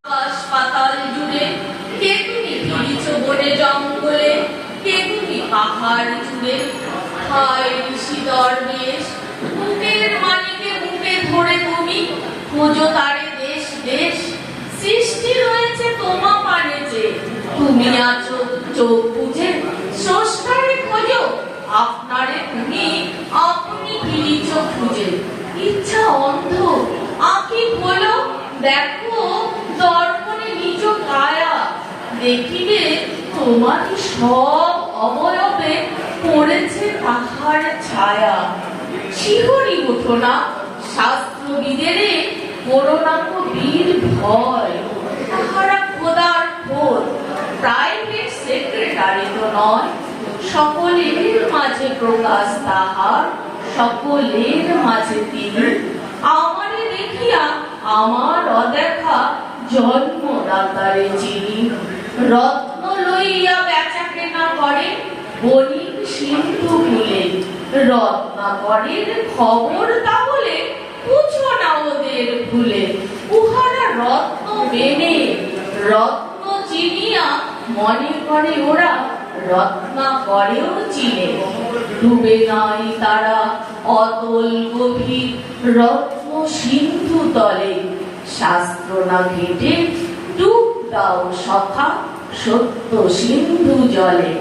আকাশ পাতাল জুড়ে কে তুমি ফিরিছ বনে জঙ্গলে, কে তুমি পাহাড় জুড়ে। হায় ঋষি দরবেশ, বুকের মানিকে বুকে ধরে তুমি খোঁজো তারে দেশ দেশ। সৃষ্টি রয়েছে তোমা পানে যে, তুমি আছো চোখ বুঝে। স্রষ্টারে খোঁজো আপনারে তুমি, আপনি ফিরিছ খুঁজে। ইচ্ছা অন্ধ আঁখি খোলো, দেখো দর্পণে নিজ কায়া। দেখিবে তোমারই সব অবয়বে পড়েছে তাহার ছায়া। শিহরি ওঠো না শাস্ত্রবিদেরে, করোনা তো বীর ভয়। তাহারা খোদার খোদ, প্রাইভেট সেক্রেটারি তো নয়। সকলের মাঝে প্রকাশ তাহার, সকলের মাঝে তিনি। আমারে দেখিয়া আমার অদেখা জন্মদাতারে চিনি। রত্ন লইয়া বেচা কেনা করে বণিক সিন্ধু কূলে। রত্নাকরের খবর তাহলে পুছো না ওদের ভুলে। উহারা রত্ন বেনে রত্ন চিনিয়া মনে করে ওরা রত্নাকরেও চিনে। ডুবে নাই তারা অতল গভীর রত্ন সিন্ধু তলে। শাস্ত্র না ঘেটে ডুব দাও সখা সত্য সিন্ধু জলে।